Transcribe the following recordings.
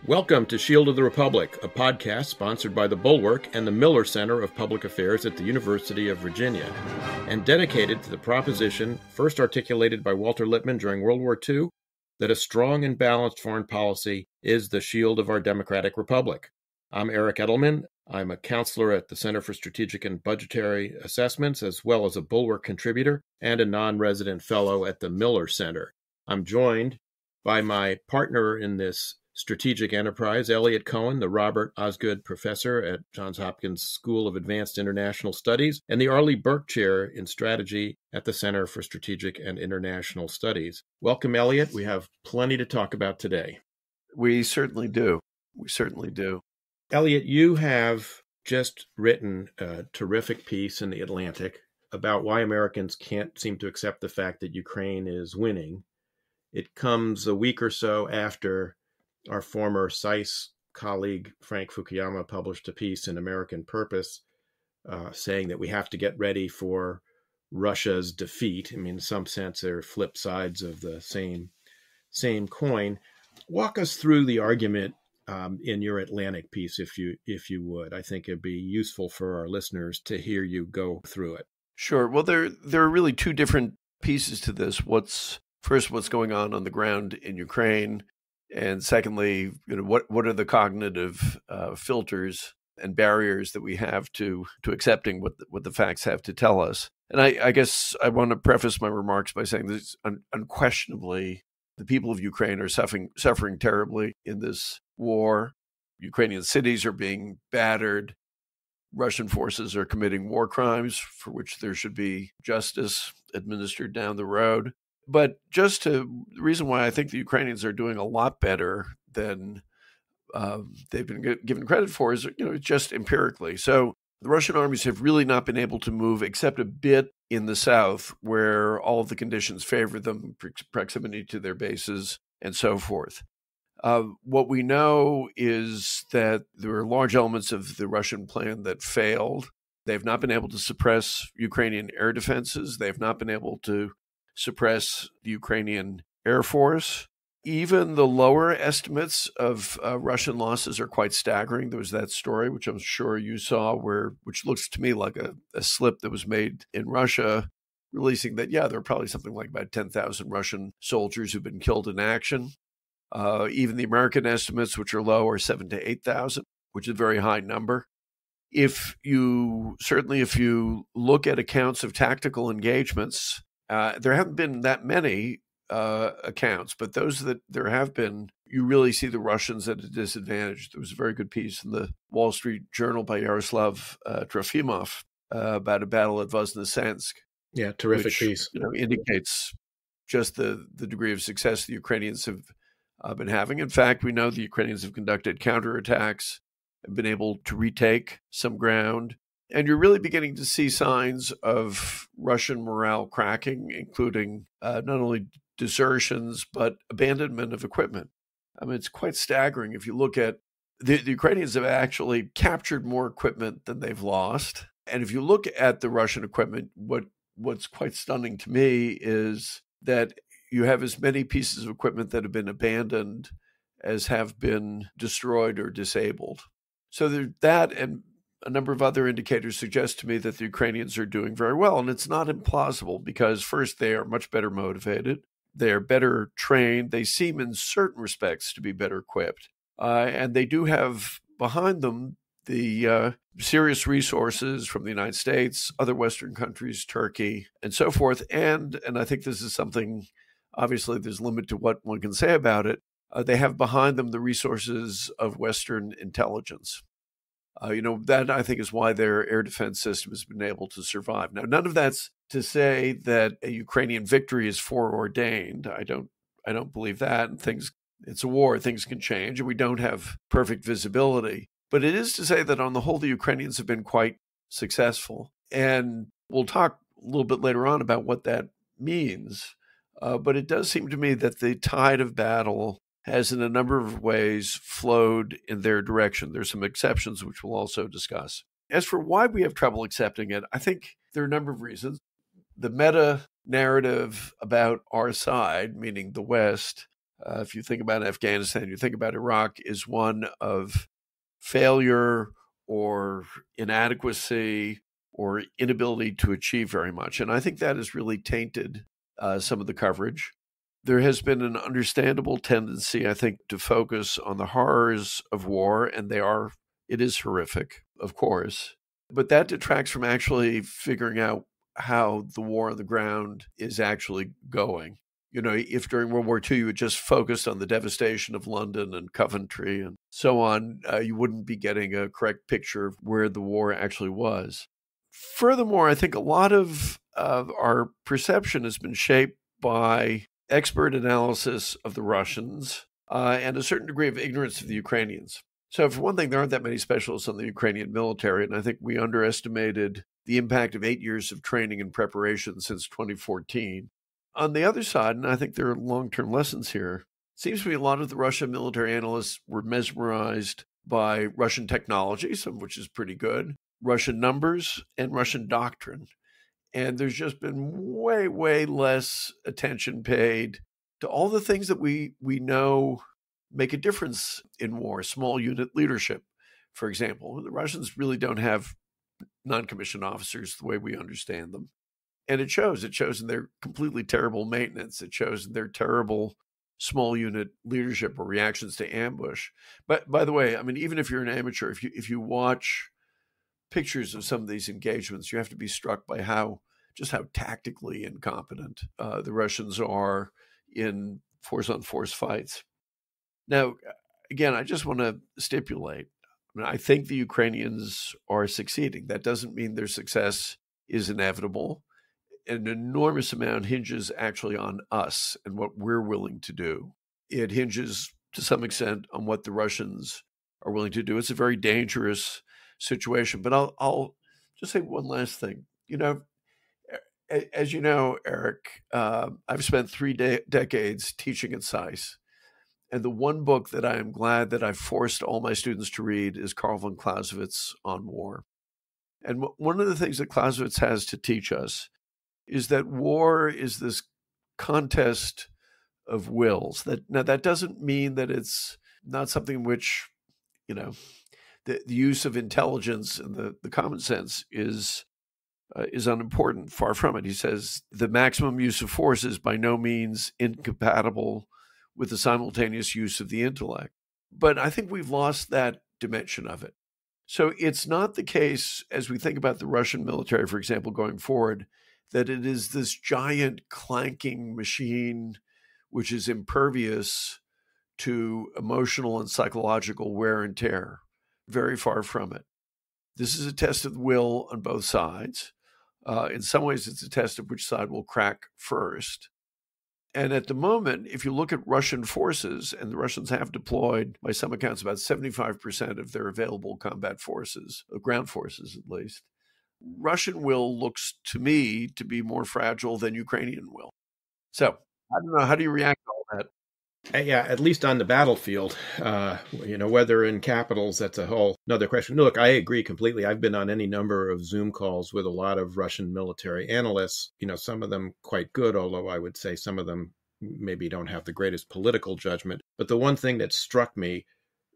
Welcome to Shield of the Republic, a podcast sponsored by the Bulwark and the Miller Center of Public Affairs at the University of Virginia, and dedicated to the proposition first articulated by Walter Lippmann during World War II, that a strong and balanced foreign policy is the shield of our democratic republic. I'm Eric Edelman. I'm a counselor at the Center for Strategic and Budgetary Assessments, as well as a Bulwark contributor and a non-resident fellow at the Miller Center. I'm joined by my partner in this strategic enterprise, Eliot Cohen, the Robert Osgood Professor at Johns Hopkins School of Advanced International Studies, and the Arleigh Burke Chair in Strategy at the Center for Strategic and International Studies. Welcome, Eliot. We have plenty to talk about today. We certainly do. We certainly do. Eliot, you have just written a terrific piece in The Atlantic about why Americans can't seem to accept the fact that Ukraine is winning. It comes a week or so after our former SAIS colleague, Frank Fukuyama, published a piece in American Purpose saying that we have to get ready for Russia's defeat. I mean, in some sense, they're flip sides of the same coin. Walk us through the argument in your Atlantic piece, if you would. I think it'd be useful for our listeners to hear you go through it. Sure. Well, there are really two different pieces to this. What's going on the ground in Ukraine, and secondly, what are the cognitive filters and barriers that we have to accepting what the facts have to tell us. And I guess I want to preface my remarks by saying that unquestionably the people of Ukraine are suffering terribly in this war. Ukrainian cities are being battered. Russian forces are committing war crimes for which there should be justice administered down the road. But the reason why I think the Ukrainians are doing a lot better than they've been given credit for is, just empirically. So the Russian armies have really not been able to move except a bit in the south, where all of the conditions favor them, proximity to their bases and so forth. What we know is that there are large elements of the Russian plan that failed. They've not been able to suppress Ukrainian air defenses. They've not been able to suppress the Ukrainian Air Force. Even the lower estimates of Russian losses are quite staggering. There was that story, which I'm sure you saw, which looks to me like a slip that was made in Russia, releasing that, there are probably something like about 10,000 Russian soldiers who've been killed in action. Even the American estimates, which are low, are 7,000 to 8,000, which is a very high number. If you look at accounts of tactical engagements, there haven't been that many accounts, but those that there have been, you really see the Russians at a disadvantage. There was a very good piece in the Wall Street Journal by Yaroslav Trofimov about a battle at Voznesensk. Yeah, terrific piece. Indicates just the degree of success the Ukrainians have been having. In fact, we know the Ukrainians have conducted counterattacks and been able to retake some ground. And you're really beginning to see signs of Russian morale cracking, including not only desertions, but abandonment of equipment. I mean, it's quite staggering. If you look at the Ukrainians have actually captured more equipment than they've lost. And if you look at the Russian equipment, what's quite stunning to me is that you have as many pieces of equipment that have been abandoned as have been destroyed or disabled. So that and a number of other indicators suggest to me that the Ukrainians are doing very well. And it's not implausible because, first, they are much better motivated. They are better trained. They seem in certain respects to be better equipped. And they do have behind them the serious resources from the United States, other Western countries, Turkey, and so forth. And I think this is something, obviously, there's a limit to what one can say about it. They have behind them the resources of Western intelligence. That I think is why their air defense system has been able to survive. Now, none of that's to say that a Ukrainian victory is foreordained. I don't believe that. And it's a war, things can change, and we don't have perfect visibility. But it is to say that on the whole, the Ukrainians have been quite successful. And we'll talk a little bit later on about what that means. But it does seem to me that the tide of battle has in a number of ways flowed in their direction. There's some exceptions, which we'll also discuss. As for why we have trouble accepting it, I think there are a number of reasons. The meta narrative about our side, meaning the West, if you think about Afghanistan, you think about Iraq, is one of failure or inadequacy or inability to achieve very much. And I think that has really tainted some of the coverage. There has been an understandable tendency, I think, to focus on the horrors of war, and it is horrific, of course. But that detracts from actually figuring out how the war on the ground is actually going. If during World War II you had just focused on the devastation of London and Coventry and so on, you wouldn't be getting a correct picture of where the war actually was. Furthermore, I think a lot of our perception has been shaped by expert analysis of the Russians and a certain degree of ignorance of the Ukrainians. So for one thing, there aren't that many specialists on the Ukrainian military, and I think we underestimated the impact of 8 years of training and preparation since 2014. On the other side, and I think there are long-term lessons here, it seems to me a lot of the Russian military analysts were mesmerized by Russian technology, some of which is pretty good, Russian numbers, and Russian doctrine. And there's just been way, way less attention paid to all the things that we know make a difference in war. Small unit leadership, for example. The Russians really don't have non-commissioned officers the way we understand them. And it shows. It shows in their completely terrible maintenance. It shows in their terrible small unit leadership or reactions to ambush. But by the way, I mean, even if you're an amateur, if you watch pictures of some of these engagements, you have to be struck by how tactically incompetent the Russians are in force-on-force fights. Now, again, I just want to stipulate, I think the Ukrainians are succeeding. That doesn't mean their success is inevitable. An enormous amount hinges actually on us and what we're willing to do. It hinges to some extent on what the Russians are willing to do. It's a very dangerous situation. But I'll just say one last thing. As you know, Eric, I've spent 3 decades teaching at SAIS. And the one book that I am glad that I've forced all my students to read is Karl von Clausewitz on war. And one of the things that Clausewitz has to teach us is that war is this contest of wills. Now, that doesn't mean that it's not something which, the use of intelligence and the common sense is unimportant. Far from it. He says the maximum use of force is by no means incompatible with the simultaneous use of the intellect. But I think we've lost that dimension of it. So it's not the case, as we think about the Russian military, for example, going forward, that it is this giant clanking machine which is impervious to emotional and psychological wear and tear. Very far from it. This is a test of will on both sides. In some ways, it's a test of which side will crack first. And at the moment, if you look at Russian forces, and the Russians have deployed, by some accounts, about 75% of their available combat forces, ground forces at least, Russian will looks to me to be more fragile than Ukrainian will. So I don't know. How do you react to all that? Yeah, at least on the battlefield, whether in capitals, that's a whole another question. No, look, I agree completely. I've been on any number of Zoom calls with a lot of Russian military analysts, some of them quite good, although I would say some of them maybe don't have the greatest political judgment. But the one thing that struck me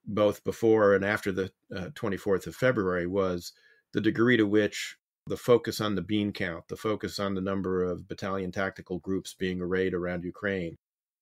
both before and after the 24th of February was the degree to which the focus on the bean count, the focus on the number of battalion tactical groups being arrayed around Ukraine,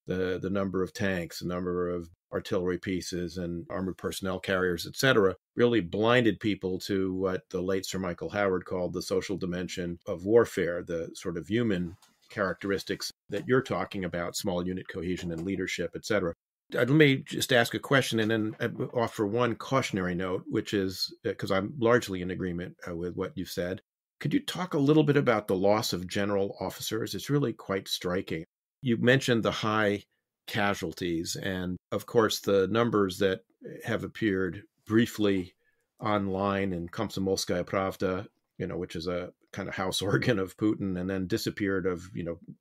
the number of tanks, the number of artillery pieces and armored personnel carriers, etc., really blinded people to what the late Sir Michael Howard called the social dimension of warfare, the sort of human characteristics that you're talking about, small unit cohesion and leadership, etc. Let me just ask a question and then offer one cautionary note, which is, because I'm largely in agreement with what you've said. Could you talk a little bit about the loss of general officers? It's really quite striking. You mentioned the high casualties and, of course, the numbers that have appeared briefly online in Komsomolskaya Pravda, which is a kind of house organ of Putin, and then disappeared of,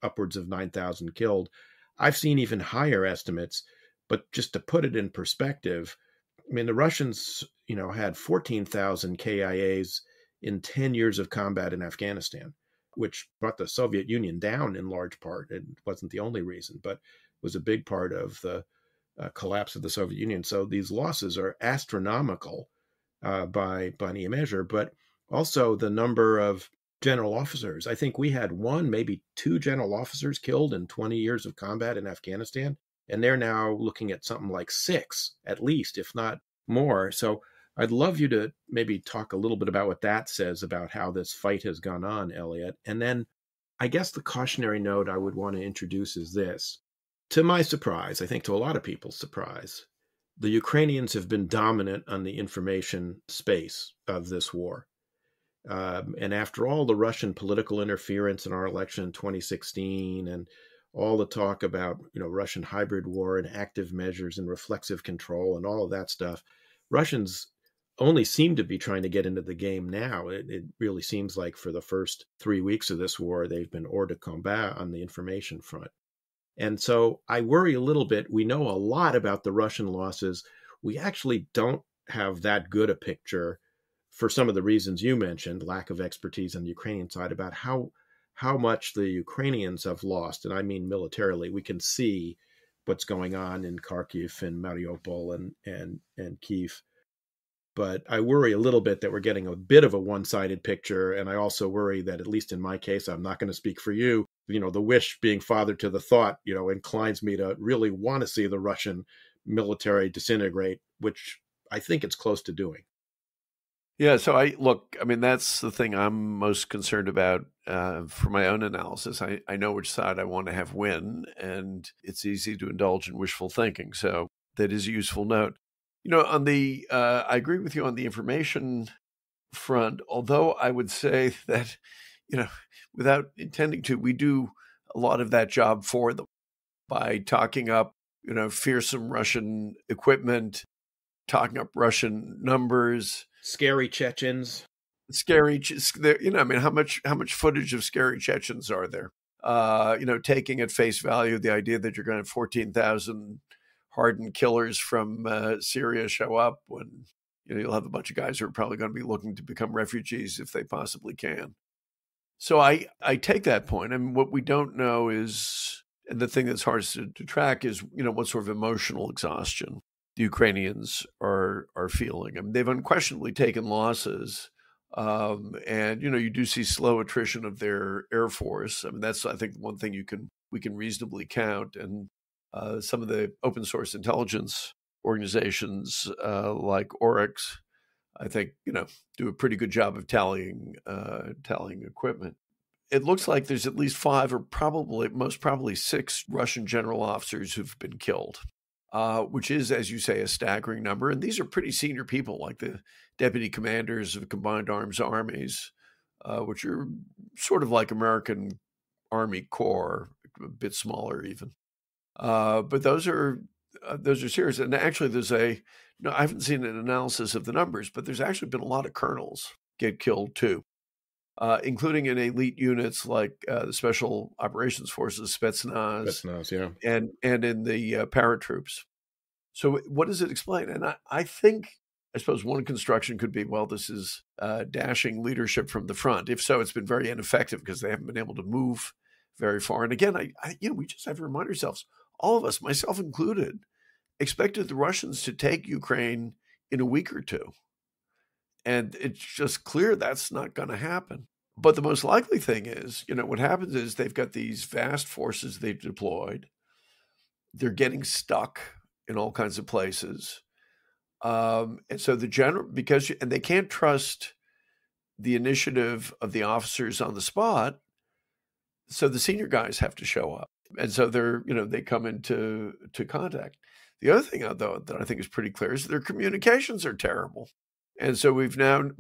upwards of 9,000 killed. I've seen even higher estimates, but just to put it in perspective, the Russians, had 14,000 KIAs in 10 years of combat in Afghanistan. which brought the Soviet Union down in large part. It wasn't the only reason, but was a big part of the collapse of the Soviet Union. So these losses are astronomical by any measure, but also the number of general officers. I think we had one, maybe two general officers killed in 20 years of combat in Afghanistan, and they're now looking at something like six, at least, if not more. So I'd love you to maybe talk a little bit about what that says about how this fight has gone on, Eliot. And then I guess the cautionary note I would want to introduce is this. To my surprise, I think to a lot of people's surprise, the Ukrainians have been dominant on the information space of this war. And after all the Russian political interference in our election in 2016 and all the talk about, Russian hybrid war and active measures and reflexive control and all of that stuff, Russians only seem to be trying to get into the game now. It really seems like for the first 3 weeks of this war, they've been hors de combat on the information front. And so I worry a little bit. We know a lot about the Russian losses. We actually don't have that good a picture for some of the reasons you mentioned, lack of expertise on the Ukrainian side, about how much the Ukrainians have lost. And I mean militarily. We can see what's going on in Kharkiv and Mariupol and Kyiv. But I worry a little bit that we're getting a bit of a one-sided picture. And I also worry that, at least in my case, I'm not going to speak for you, the wish being father to the thought, inclines me to really want to see the Russian military disintegrate, which I think it's close to doing. Yeah, so that's the thing I'm most concerned about for my own analysis. I know which side I want to have win, and it's easy to indulge in wishful thinking. So that is a useful note. I agree with you on the information front, although I would say that, without intending to, we do a lot of that job for them by talking up, fearsome Russian equipment, talking up Russian numbers. Scary Chechens. How much footage of scary Chechens are there? Taking at face value the idea that you're going to have 14,000 hardened killers from Syria show up when you'll have a bunch of guys who are probably going to be looking to become refugees if they possibly can. So I take that point. And what we don't know is, and the thing that's hardest to track is, what sort of emotional exhaustion the Ukrainians are feeling. I mean, they've unquestionably taken losses. And, you do see slow attrition of their Air Force. I mean, that's, I think, one thing we can reasonably count. And some of the open source intelligence organizations like Oryx, I think, do a pretty good job of tallying equipment. It looks like there's at least 5 or most probably 6 Russian general officers who've been killed, which is, as you say, a staggering number. And these are pretty senior people, like the deputy commanders of combined arms armies, which are sort of like American Army Corps, a bit smaller even. But those are serious. And actually, I haven't seen an analysis of the numbers, but there's actually been a lot of colonels get killed too, including in elite units like the Special Operations Forces, Spetsnaz, yeah, and in the paratroops. So what does it explain? And I suppose one construction could be, well, this is dashing leadership from the front. If so, it's been very ineffective because they haven't been able to move very far. And again, we just have to remind ourselves, all of us, myself included, expected the Russians to take Ukraine in a week or two. And it's just clear that's not going to happen. But the most likely thing is, what happens is they've got these vast forces they've deployed. They're getting stuck in all kinds of places. And so and they can't trust the initiative of the officers on the spot. So the senior guys have to show up. And so they come into contact. The other thing, though, that I think is pretty clear is their communications are terrible. And so we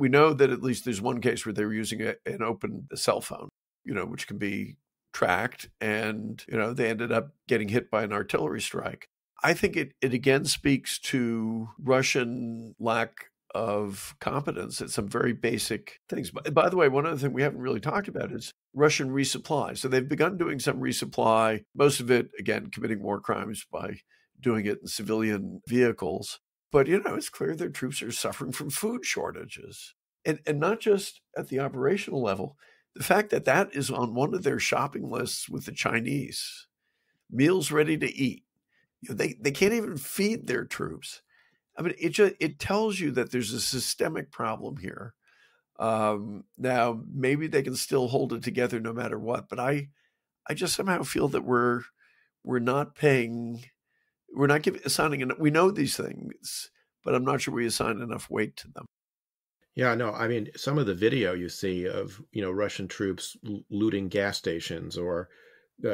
know that at least there's one case where they were using an open cell phone, which can be tracked. And, they ended up getting hit by an artillery strike. I think it again speaks to Russian lack of competence at some very basic things. By the way, one other thing we haven't really talked about is Russian resupply. So they've begun doing some resupply, most of it, again, committing war crimes by doing it in civilian vehicles. But, it's clear their troops are suffering from food shortages. And not just at the operational level. The fact that that is on one of their shopping lists with the Chinese, meals ready to eat. They can't even feed their troops. I mean, it tells you that there's a systemic problem here. Now, maybe they can still hold it together no matter what, but I just somehow feel that we're not assigning enough. We know these things, but I'm not sure we assign enough weight to them. Yeah, no, I mean, some of the video you see of, Russian troops looting gas stations or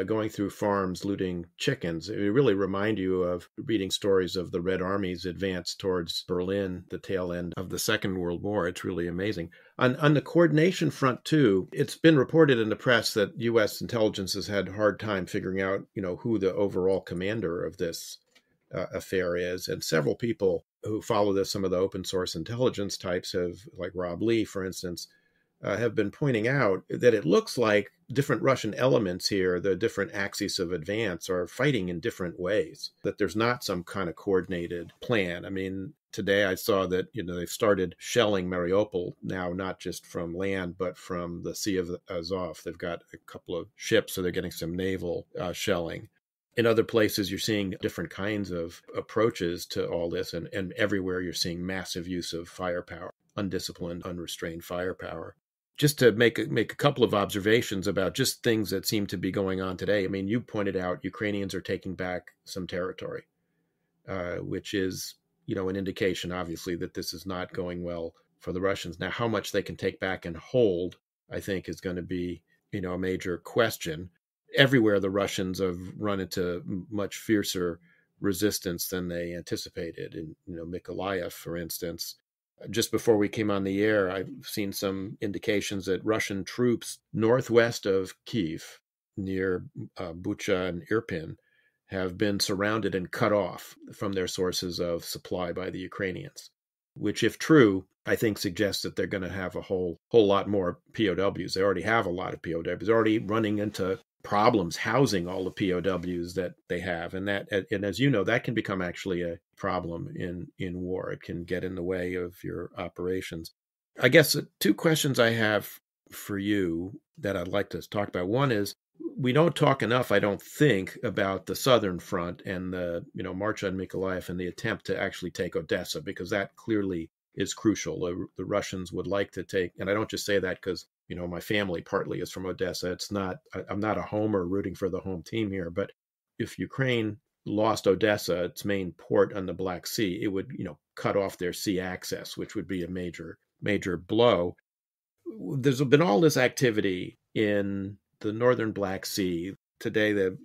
going through farms looting chickens, it really remind you of reading stories of the Red Army's advance towards Berlin, the tail end of the Second World War. It's really amazing. On the coordination front, too, it's been reported in the press that U.S. intelligence has had a hard time figuring out, who the overall commander of this affair is. And several people who follow this, some of the open source intelligence types have, like Rob Lee, for instance, have been pointing out that it looks like different Russian elements here, the different axes of advance, are fighting in different ways, that there's not some kind of coordinated plan. I mean, today I saw that, they've started shelling Mariupol now, not just from land, but from the Sea of Azov. They've got a couple of ships, so they're getting some naval shelling. In other places, you're seeing different kinds of approaches to all this, and everywhere you're seeing massive use of firepower, undisciplined, unrestrained firepower. Just to make a couple of observations about just things that seem to be going on today. I mean, you pointed out Ukrainians are taking back some territory, which is, an indication, obviously, that this is not going well for the Russians. Now, how much they can take back and hold, I think, is going to be, a major question. Everywhere the Russians have run into much fiercer resistance than they anticipated. In Mykolaiv, for instance, just before we came on the air, I've seen some indications that Russian troops northwest of Kyiv, near Bucha and Irpin, have been surrounded and cut off from their sources of supply by the Ukrainians, which, if true, I think suggests that they're going to have a whole lot more POWs. They already have a lot of POWs. They're already running into problems housing all the POWs that they have. And as you know, that can become actually a problem in war. It can get in the way of your operations. I guess two questions I have for you that I'd like to talk about. One is, we don't talk enough, I don't think, about the southern front and the march on Mykolaiv and the attempt to actually take Odessa, because that clearly is crucial. The Russians would like to take, and I don't just say that because my family partly is from Odessa. I'm not a homer rooting for the home team here, but if Ukraine lost Odessa, its main port on the Black Sea, it would cut off their sea access, which would be a major blow. There's been all this activity in the northern Black Sea. Today, the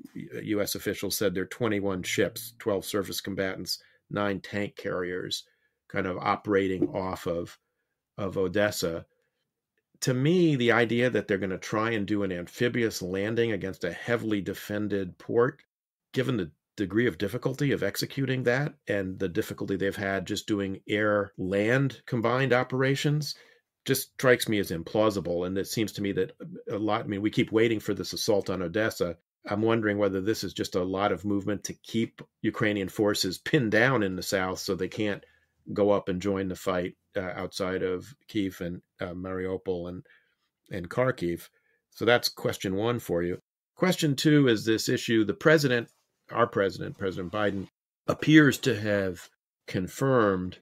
U.S. officials said there are 21 ships, 12 surface combatants, 9 tank carriers, kind of operating off of Odessa. To me, the idea that they're going to try and do an amphibious landing against a heavily defended port, given the degree of difficulty of executing that and the difficulty they've had just doing air-land combined operations, just strikes me as implausible. And it seems to me that we keep waiting for this assault on Odessa. I'm wondering whether this is just a lot of movement to keep Ukrainian forces pinned down in the south so they can't go up and join the fight outside of Kyiv and Mariupol and Kharkiv. So that's question one for you. Question two is this issue. Our president, President Biden, appears to have confirmed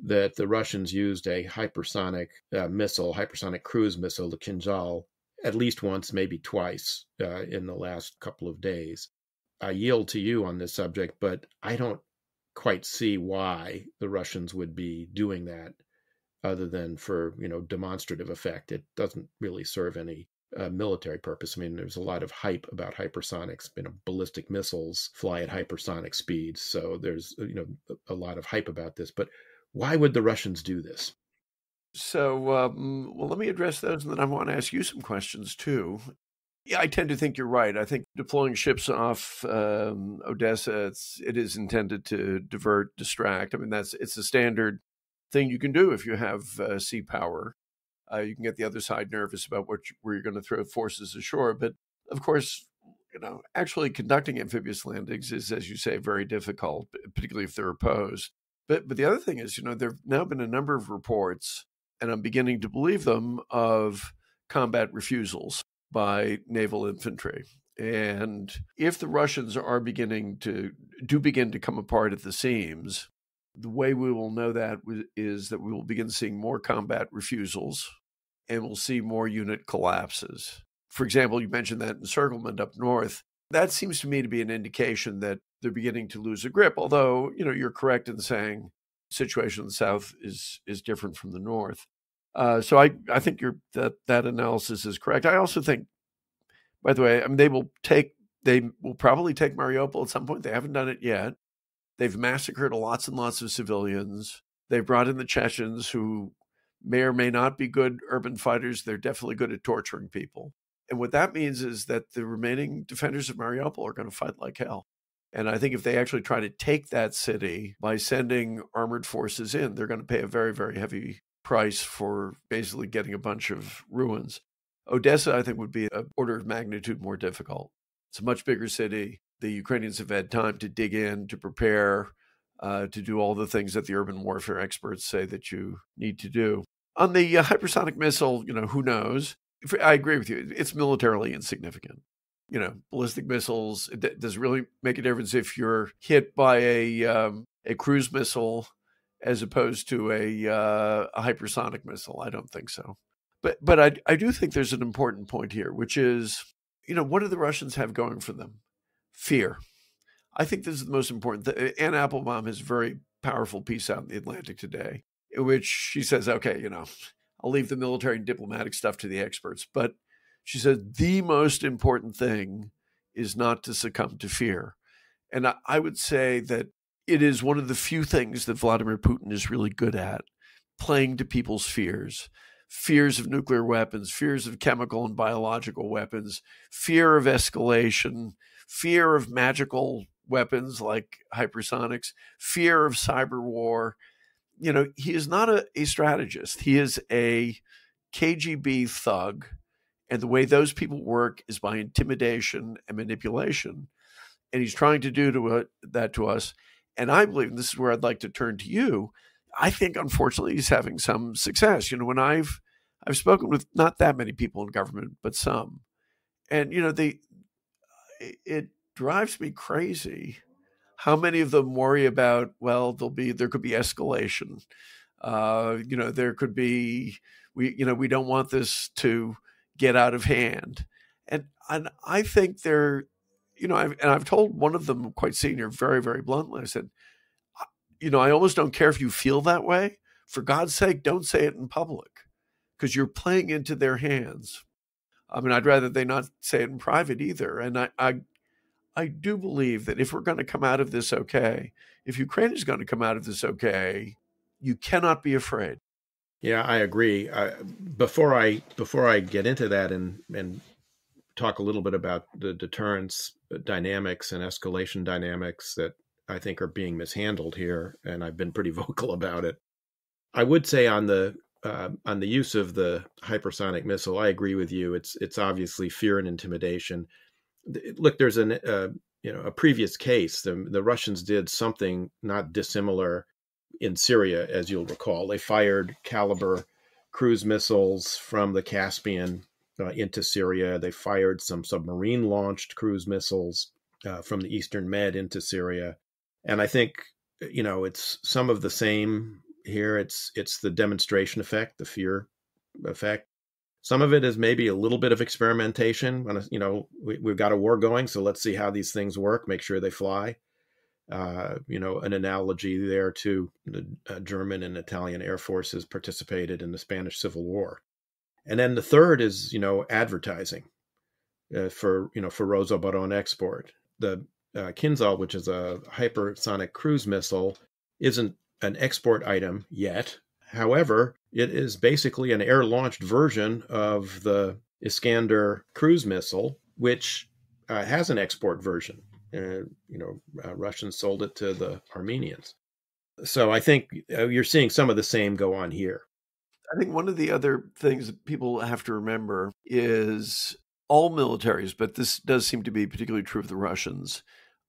that the Russians used a hypersonic cruise missile, the Kinzhal, at least once, maybe twice in the last couple of days. I yield to you on this subject, but I don't quite see why the Russians would be doing that other than for, demonstrative effect. It doesn't really serve any military purpose. I mean, there's a lot of hype about hypersonics. Ballistic missiles fly at hypersonic speeds. So there's, a lot of hype about this. But why would the Russians do this? So, well, let me address those, and then I want to ask you some questions too. Yeah, I tend to think you're right. I think deploying ships off Odessa, it is intended to divert, distract. I mean, it's a standard thing you can do if you have sea power. You can get the other side nervous about where you're going to throw forces ashore. But of course, actually conducting amphibious landings is, as you say, very difficult, particularly if they're opposed. But the other thing is, there have now been a number of reports, and I'm beginning to believe them, of combat refusals by naval infantry. And if the Russians are begin to come apart at the seams, the way we will know that is that we will begin seeing more combat refusals and we'll see more unit collapses. For example, you mentioned that encirclement up north. That seems to me to be an indication that they're beginning to lose a grip, although, you're correct in saying the situation in the south is different from the north. So I think that analysis is correct. I also think, by the way, I mean, they will probably take Mariupol at some point. They haven't done it yet. They've massacred lots and lots of civilians. They've brought in the Chechens, who may or may not be good urban fighters. They're definitely good at torturing people. And what that means is that the remaining defenders of Mariupol are going to fight like hell. And I think if they actually try to take that city by sending armored forces in, they're going to pay a very, very heavy price for basically getting a bunch of ruins. Odessa, I think, would be an order of magnitude more difficult. It's a much bigger city. The Ukrainians have had time to dig in, to prepare, to do all the things that the urban warfare experts say that you need to do. On the hypersonic missile, who knows? I agree with you. It's militarily insignificant. Ballistic missiles, does it really make a difference if you're hit by a cruise missile as opposed to a hypersonic missile? I don't think so. But I do think there's an important point here, which is, what do the Russians have going for them? Fear. I think this is the most important thing. Anne Applebaum has a very powerful piece out in The Atlantic today, in which she says, okay, I'll leave the military and diplomatic stuff to the experts. But she said the most important thing is not to succumb to fear. And I would say that it is one of the few things that Vladimir Putin is really good at, playing to people's fears. Fears of nuclear weapons, fears of chemical and biological weapons, fear of escalation, fear of magical weapons like hypersonics, fear of cyber war. He is not a strategist. He is a KGB thug. And the way those people work is by intimidation and manipulation. And he's trying to do that to us. And I believe, and this is where I'd like to turn to you, I think, unfortunately, he's having some success. When I've spoken with not that many people in government, but some, and it drives me crazy how many of them worry about, well, there could be escalation. There could be, we don't want this to get out of hand. And I think I've told one of them, quite senior, very, very bluntly, I said, I almost don't care if you feel that way. For God's sake, don't say it in public, because you're playing into their hands. I mean, I'd rather they not say it in private either. And I do believe that if we're going to come out of this okay, if Ukraine is going to come out of this okay, you cannot be afraid. Yeah, I agree. Before I get into that and talk a little bit about the deterrence dynamics and escalation dynamics that I think are being mishandled here, and I've been pretty vocal about it, I would say on the use of the hypersonic missile, I agree with you. It's obviously fear and intimidation. Look, there's a previous case. The Russians did something not dissimilar in Syria, as you'll recall. They fired caliber cruise missiles from the Caspian into Syria. They fired some submarine-launched cruise missiles from the Eastern Med into Syria. And I think, it's some of the same here. It's the demonstration effect, the fear effect. Some of it is maybe a little bit of experimentation. We've got a war going, so let's see how these things work, make sure they fly. An analogy there to the German and Italian air forces participated in the Spanish Civil War. And then the third is, advertising for Rosa-Baron export. The Kinzhal, which is a hypersonic cruise missile, isn't an export item yet. However, it is basically an air-launched version of the Iskander cruise missile, which has an export version. Russians sold it to the Armenians. So I think you're seeing some of the same go on here. I think one of the other things that people have to remember is all militaries, but this does seem to be particularly true of the Russians,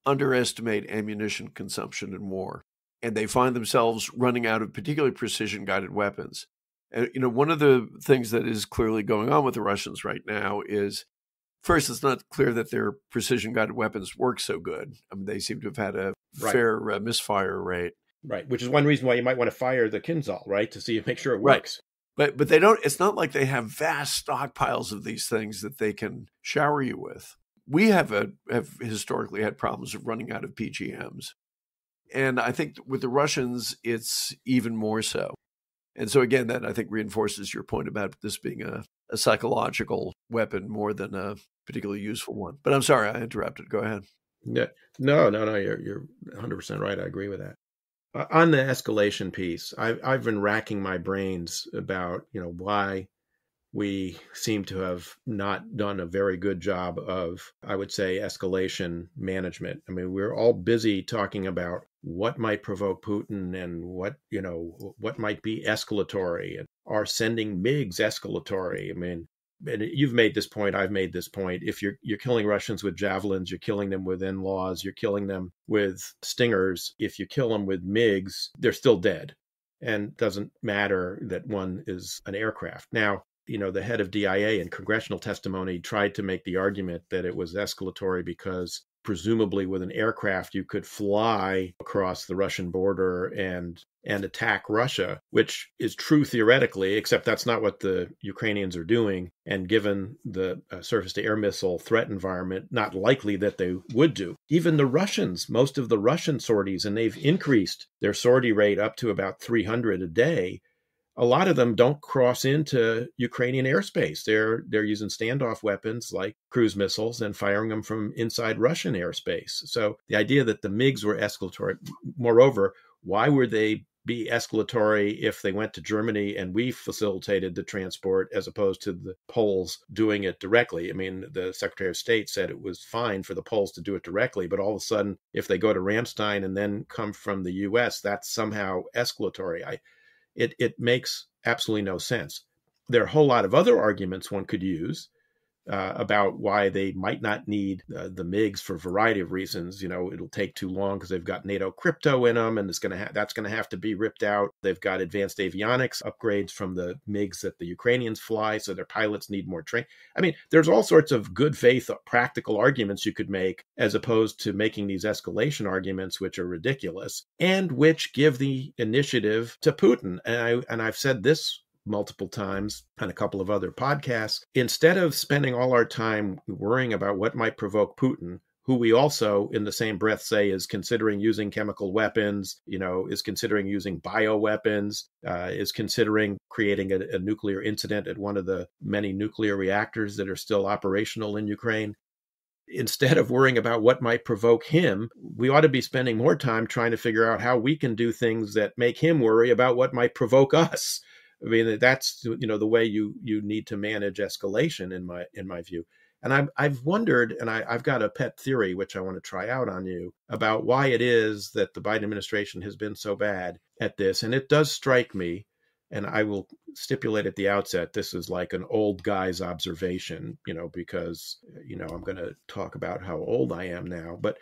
underestimate ammunition consumption in war. And they find themselves running out of particularly precision-guided weapons. And, one of the things that is clearly going on with the Russians right now is, first, it's not clear that their precision-guided weapons work so good. I mean, they seem to have had a Right. fair misfire rate. Right, which is one reason why you might want to fire the Kinzhal, right, to see make sure it Right. works. But they don't. It's not like they have vast stockpiles of these things that they can shower you with. We have historically had problems of running out of PGMs, and I think with the Russians, it's even more so. And so again, that I think reinforces your point about this being a psychological weapon more than a particularly useful one. But I'm sorry, I interrupted. Go ahead. Yeah, no, you're 100% right. I agree with that. On the escalation piece, I've been racking my brains about why we seem to have not done a very good job of, I would say, escalation management. I mean, we're all busy talking about what might provoke Putin and what might be escalatory, and are sending MiGs escalatory. I mean, and you've made this point, I've made this point. If you're killing Russians with javelins, you're killing them with NLAWs, you're killing them with Stingers. If you kill them with MiGs, they're still dead. And it doesn't matter that one is an aircraft. Now, the head of DIA in congressional testimony tried to make the argument that it was escalatory because presumably with an aircraft you could fly across the Russian border and attack Russia, which is true theoretically, except that's not what the Ukrainians are doing. And given the surface-to-air missile threat environment, not likely that they would do. Even the Russians, most of the Russian sorties, and they've increased their sortie rate up to about 300 a day, a lot of them don't cross into Ukrainian airspace. They're using standoff weapons like cruise missiles and firing them from inside Russian airspace. So the idea that the MiGs were escalatory, moreover, why would they be escalatory if they went to Germany and we facilitated the transport as opposed to the Poles doing it directly? I mean, the Secretary of State said it was fine for the Poles to do it directly, but all of a sudden, if they go to Ramstein and then come from the U.S., that's somehow escalatory. It makes absolutely no sense. There are a whole lot of other arguments one could use about why they might not need the MiGs for a variety of reasons. It'll take too long because they've got NATO crypto in them, and that's going to have to be ripped out. They've got advanced avionics upgrades from the MiGs that the Ukrainians fly, so their pilots need more training. I mean, there's all sorts of good faith, practical arguments you could make, as opposed to making these escalation arguments, which are ridiculous and which give the initiative to Putin. And I've said this multiple times on a couple of other podcasts. Instead of spending all our time worrying about what might provoke Putin, who we also, in the same breath, say is considering using chemical weapons, is considering using bioweapons, is considering creating a nuclear incident at one of the many nuclear reactors that are still operational in Ukraine. Instead of worrying about what might provoke him, we ought to be spending more time trying to figure out how we can do things that make him worry about what might provoke us. I mean, that's the way you need to manage escalation in my view. And I've wondered, and I've got a pet theory which I want to try out on you about why it is that the Biden administration has been so bad at this. And it does strike me, and I will stipulate at the outset, this is like an old guy's observation, because I'm going to talk about how old I am now, but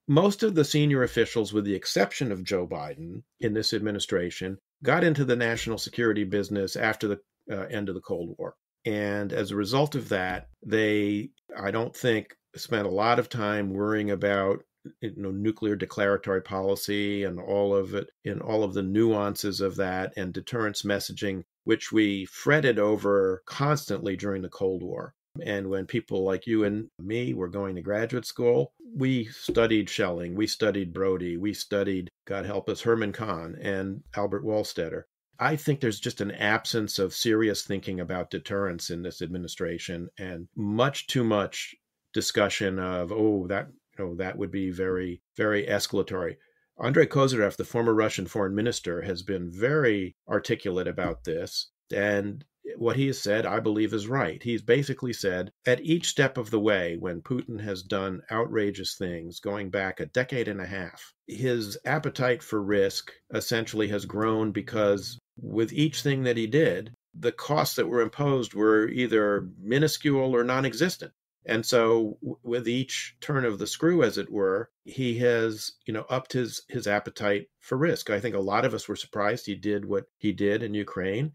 most of the senior officials, with the exception of Joe Biden in this administration, got into the national security business after the end of the Cold War. And as a result of that, they, I don't think, spent a lot of time worrying about nuclear declaratory policy and all of it, and all of the nuances of that, and deterrence messaging, which we fretted over constantly during the Cold War. And when people like you and me were going to graduate school, we studied Schelling, we studied Brody, we studied, God help us, Herman Kahn and Albert Wohlstetter. I think there's just an absence of serious thinking about deterrence in this administration, and much too much discussion of, that would be very, very escalatory. Andrei Kozyrev, the former Russian foreign minister, has been very articulate about this. And what he has said, I believe, is right. He's basically said at each step of the way, when Putin has done outrageous things going back a decade and a half, his appetite for risk essentially has grown because with each thing that he did, the costs that were imposed were either minuscule or non-existent. And so with each turn of the screw, as it were, he has, upped his appetite for risk. I think a lot of us were surprised he did what he did in Ukraine.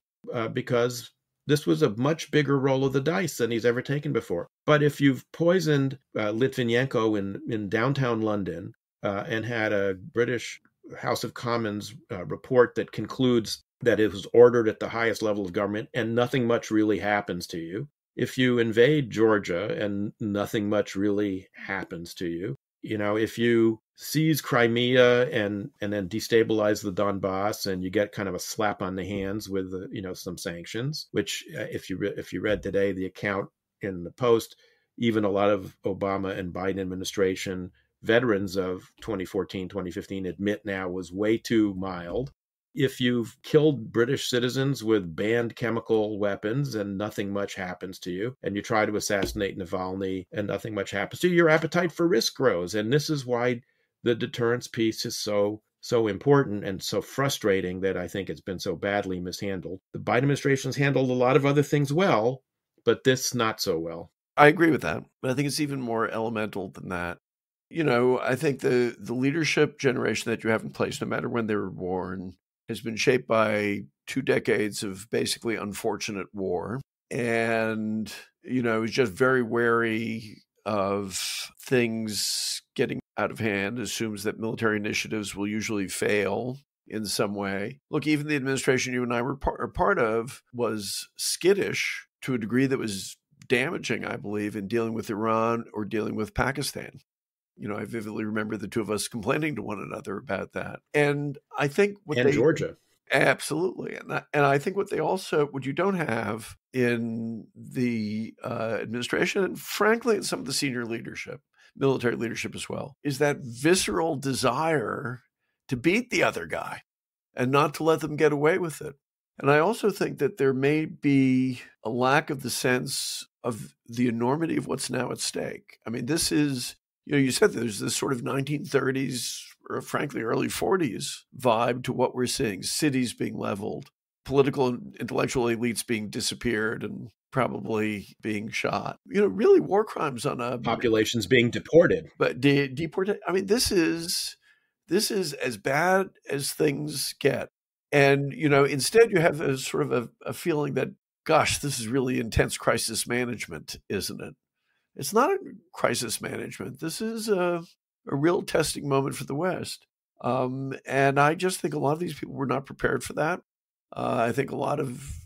because this was a much bigger roll of the dice than he's ever taken before. But if you've poisoned Litvinenko in downtown London and had a British House of Commons report that concludes that it was ordered at the highest level of government and nothing much really happens to you, if you invade Georgia and nothing much really happens to you, if you seize Crimea and then destabilize the Donbass, and you get kind of a slap on the hands with some sanctions, which if you read today the account in the Post, even a lot of Obama and Biden administration veterans of 2014, 2015 admit now was way too mild. If you've killed British citizens with banned chemical weapons and nothing much happens to you, and you try to assassinate Navalny and nothing much happens to you, your appetite for risk grows. And this is why the deterrence piece is so important and so frustrating, that I think it's been so badly mishandled. The Biden administration's handled a lot of other things well, but this not so well. I agree with that. But I think it's even more elemental than that. I think the leadership generation that you have in place, no matter when they were born, has been shaped by 2 decades of basically unfortunate war. And, is just very wary of things getting out of hand, assumes that military initiatives will usually fail in some way. Look, even the administration you and I were part of was skittish to a degree that was damaging, I believe, in dealing with Iran or dealing with Pakistan. I vividly remember the two of us complaining to one another about that. And I think Georgia. Absolutely. And I think what you don't have in the administration, and frankly, in some of the senior leadership, military leadership as well, is that visceral desire to beat the other guy and not to let them get away with it. And I also think that there may be a lack of the sense of the enormity of what's now at stake. I mean, this is, you said there's this sort of 1930s or frankly early 40s vibe to what we're seeing. Cities being leveled, political and intellectual elites being disappeared and probably being shot. Really war crimes on a... Populations being deported. But deported. I mean, this is as bad as things get. And, instead you have a sort of a feeling that, gosh, this is really intense crisis management, isn't it? It's not a crisis management. This is a real testing moment for the West. And I just think a lot of these people were not prepared for that. I think a lot of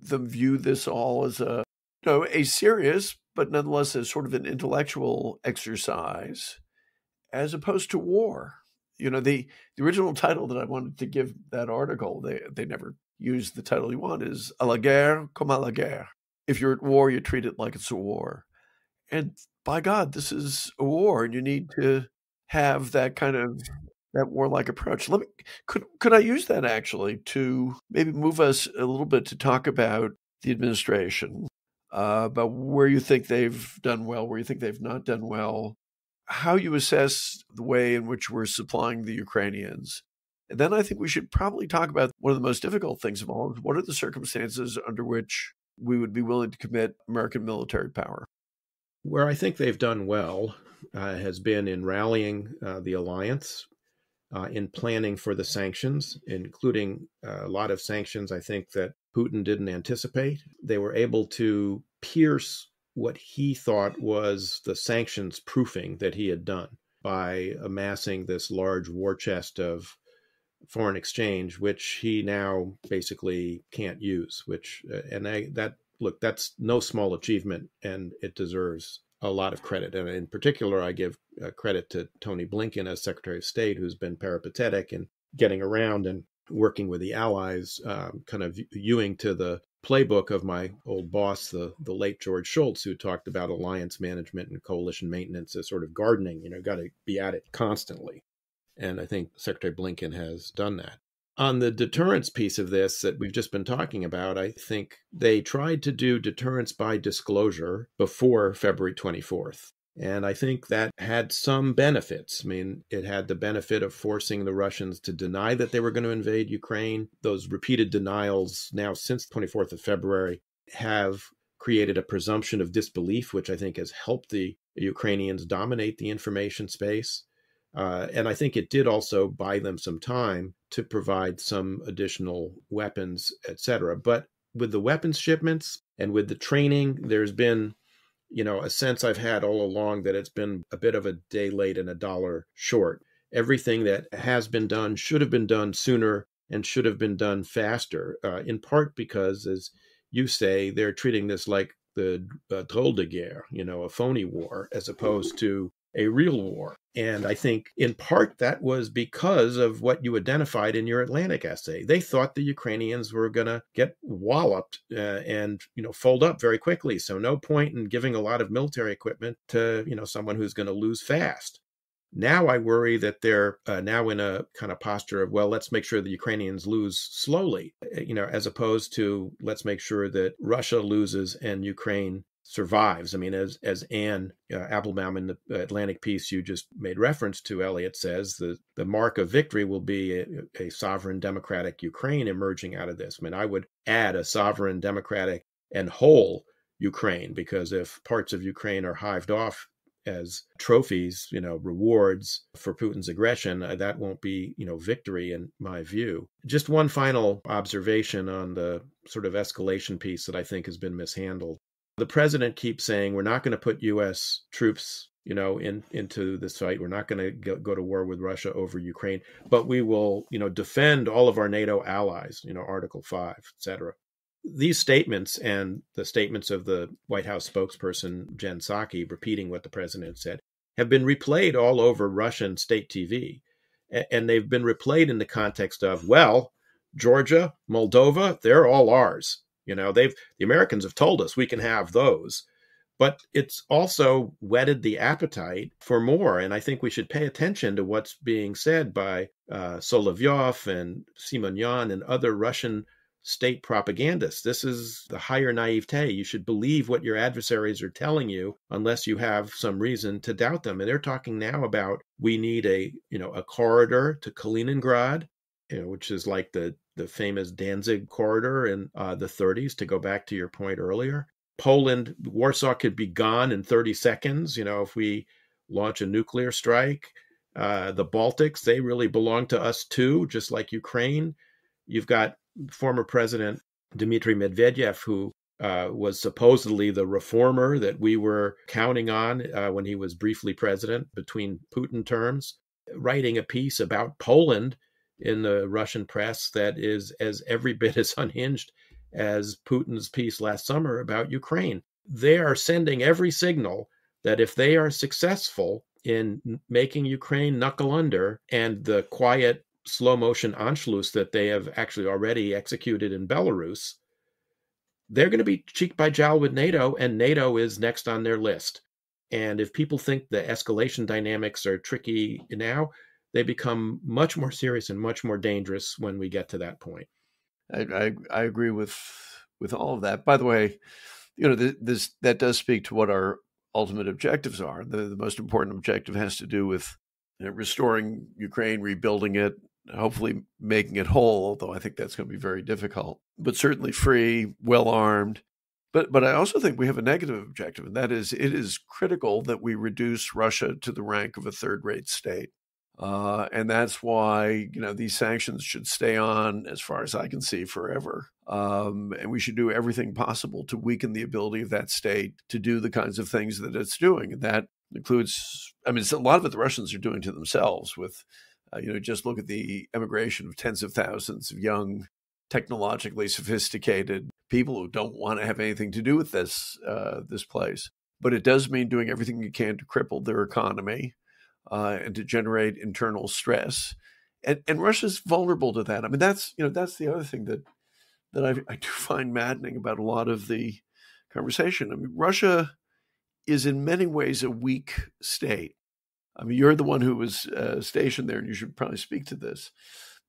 them view this all as a serious, but nonetheless as sort of an intellectual exercise, as opposed to war. The original title that I wanted to give that article, they never used the title you want, is "À la guerre comme à la guerre." If you're at war, you treat it like it's a war. And by God, this is a war, and you need to have that warlike approach. Could I use that actually to maybe move us a little bit to talk about the administration, about where you think they've done well, where you think they've not done well, how you assess the way in which we're supplying the Ukrainians. And then I think we should probably talk about one of the most difficult things of all. What are the circumstances under which we would be willing to commit American military power? Where I think they've done well has been in rallying the alliance, in planning for the sanctions, including a lot of sanctions I think that Putin didn't anticipate. They were able to pierce what he thought was the sanctions proofing that he had done by amassing this large war chest of foreign exchange, which he now basically can't use, that's no small achievement, and it deserves a lot of credit. And in particular, I give credit to Tony Blinken as Secretary of State, who's been peripatetic in getting around and working with the allies, kind of viewing to the playbook of my old boss, the late George Shultz, who talked about alliance management and coalition maintenance as sort of gardening, got to be at it constantly. And I think Secretary Blinken has done that. On the deterrence piece of this that we've just been talking about, I think they tried to do deterrence by disclosure before February 24th. And I think that had some benefits. I mean, it had the benefit of forcing the Russians to deny that they were going to invade Ukraine. Those repeated denials now since the 24th of February have created a presumption of disbelief, which I think has helped the Ukrainians dominate the information space. And I think it did also buy them some time to provide some additional weapons, et cetera. But with the weapons shipments and with the training, there's been, a sense I've had all along that it's been a bit of a day late and a dollar short. Everything that has been done should have been done sooner and should have been done faster, in part because, as you say, they're treating this like the drôle de guerre, a phony war, as opposed to a real war. And I think in part that was because of what you identified in your Atlantic essay. They thought the Ukrainians were going to get walloped and fold up very quickly. So no point in giving a lot of military equipment to someone who's going to lose fast. Now I worry that they're now in a kind of posture of, well, let's make sure the Ukrainians lose slowly, as opposed to let's make sure that Russia loses and Ukraine survives. I mean, as Anne Applebaum in the Atlantic piece you just made reference to, Eliot says, the mark of victory will be a sovereign democratic Ukraine emerging out of this. I mean, I would add a sovereign democratic and whole Ukraine, because if parts of Ukraine are hived off as trophies, rewards for Putin's aggression, that won't be, victory in my view. Just one final observation on the sort of escalation piece that I think has been mishandled. The president keeps saying we're not going to put U.S. troops, into this fight. We're not going to go to war with Russia over Ukraine, but we will, defend all of our NATO allies, Article 5, et cetera. These statements and the statements of the White House spokesperson, Jen Psaki, repeating what the president said, have been replayed all over Russian state TV. And they've been replayed in the context of, well, Georgia, Moldova, they're all ours. The Americans have told us we can have those. But it's also whetted the appetite for more. And I think we should pay attention to what's being said by Solovyov and Simonyan and other Russian state propagandists. This is the higher naivete. You should believe what your adversaries are telling you unless you have some reason to doubt them. And they're talking now about we need a corridor to Kaliningrad, which is like the famous Danzig corridor in the 30s, to go back to your point earlier. Poland, Warsaw could be gone in 30 seconds, if we launch a nuclear strike. The Baltics, they really belong to us too, just like Ukraine. You've got former President Dmitry Medvedev, who was supposedly the reformer that we were counting on when he was briefly president between Putin terms, writing a piece about Poland in the Russian press that is as every bit as unhinged as Putin's piece last summer about Ukraine. They are sending every signal that if they are successful in making Ukraine knuckle under, and the quiet slow motion Anschluss that they have actually already executed in Belarus, they're going to be cheek by jowl with NATO, and NATO is next on their list. And if people think the escalation dynamics are tricky now, they become much more serious and much more dangerous when we get to that point. I agree with all of that. By the way, that does speak to what our ultimate objectives are. The most important objective has to do with restoring Ukraine, rebuilding it, hopefully making it whole, although I think that's going to be very difficult, but certainly free, well-armed. But I also think we have a negative objective, and that is it is critical that we reduce Russia to the rank of a third-rate state. And that's why, these sanctions should stay on, as far as I can see, forever. And we should do everything possible to weaken the ability of that state to do the kinds of things that it's doing. And that includes, it's a lot of it the Russians are doing to themselves with, just look at the emigration of tens of thousands of young, technologically sophisticated people who don't want to have anything to do with this place. But it does mean doing everything you can to cripple their economy and to generate internal stress. And Russia's vulnerable to that. That's the other thing that I do find maddening about a lot of the conversation. Russia is in many ways a weak state. You're the one who was stationed there, and you should probably speak to this.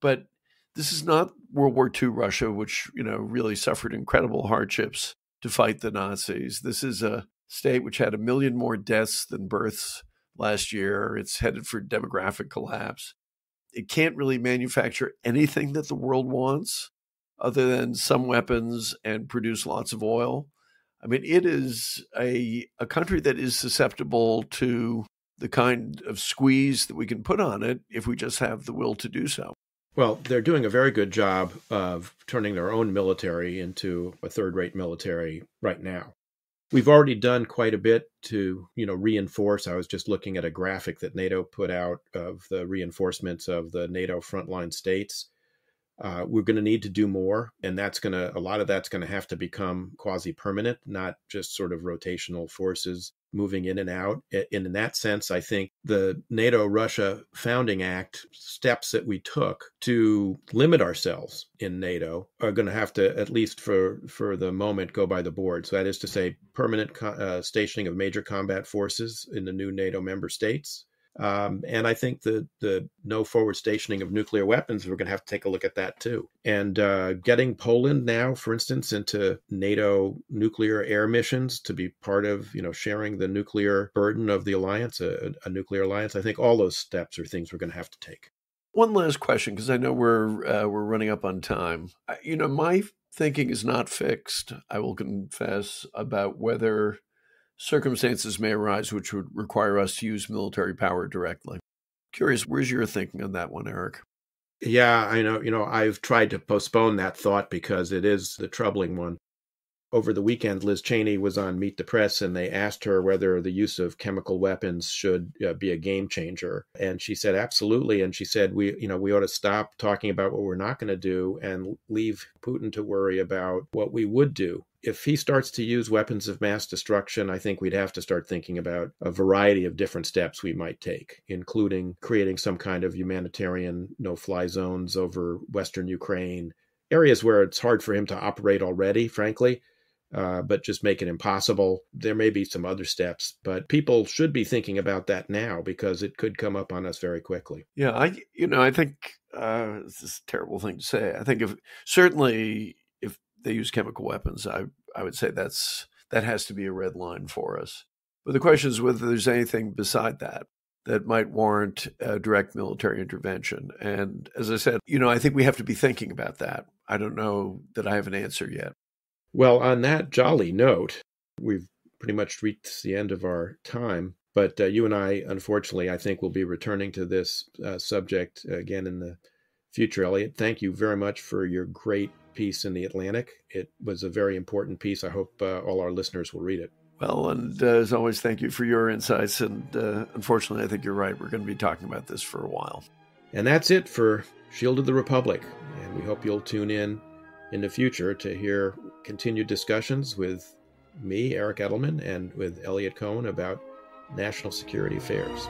But this is not World War II Russia, which, really suffered incredible hardships to fight the Nazis. This is a state which had 1 million more deaths than births last year. It's headed for demographic collapse. It can't really manufacture anything that the world wants other than some weapons and produce lots of oil. It is a country that is susceptible to the kind of squeeze that we can put on it if we just have the will to do so. Well, they're doing a very good job of turning their own military into a third-rate military right now. We've already done quite a bit to, reinforce. I was just looking at a graphic that NATO put out of the reinforcements of the NATO frontline states. We're going to need to do more, and a lot of that's going to have to become quasi-permanent, not just sort of rotational forces moving in and out. In that sense, I think the NATO-Russia Founding Act steps that we took to limit ourselves in NATO are going to have to, at least for the moment, go by the board. So that is to say, permanent stationing of major combat forces in the new NATO member states. And I think the no forward stationing of nuclear weapons, we're going to have to take a look at that too. And getting Poland now, for instance, into NATO nuclear air missions to be part of, sharing the nuclear burden of the alliance, a nuclear alliance. I think all those steps are things we're going to have to take. One last question, because I know we're running up on time. My thinking is not fixed, I will confess, about whether circumstances may arise which would require us to use military power directly. Curious, where's your thinking on that one, Eric? Yeah, I know. I've tried to postpone that thought because it is the troubling one. Over the weekend, Liz Cheney was on Meet the Press, and they asked her whether the use of chemical weapons should be a game changer. And she said, absolutely. And she said, we ought to stop talking about what we're not going to do and leave Putin to worry about what we would do. If he starts to use weapons of mass destruction, I think we'd have to start thinking about a variety of different steps we might take, including creating some kind of humanitarian no-fly zones over Western Ukraine, areas where it's hard for him to operate already, frankly. But just make it impossible. There may be some other steps, but people should be thinking about that now because it could come up on us very quickly. Yeah, I think this is a terrible thing to say. I think certainly if they use chemical weapons, I would say that has to be a red line for us. But the question is whether there's anything beside that might warrant a direct military intervention. And as I said, I think we have to be thinking about that. I don't know that I have an answer yet. Well, on that jolly note, we've pretty much reached the end of our time. But you and I, unfortunately, I think will be returning to this subject again in the future. Eliot, thank you very much for your great piece in The Atlantic. It was a very important piece. I hope all our listeners will read it. Well, and as always, thank you for your insights. And unfortunately, I think you're right. We're going to be talking about this for a while. And that's it for Shield of the Republic. And we hope you'll tune in the future to hear continued discussions with me, Eric Edelman, and with Eliot Cohen about national security affairs.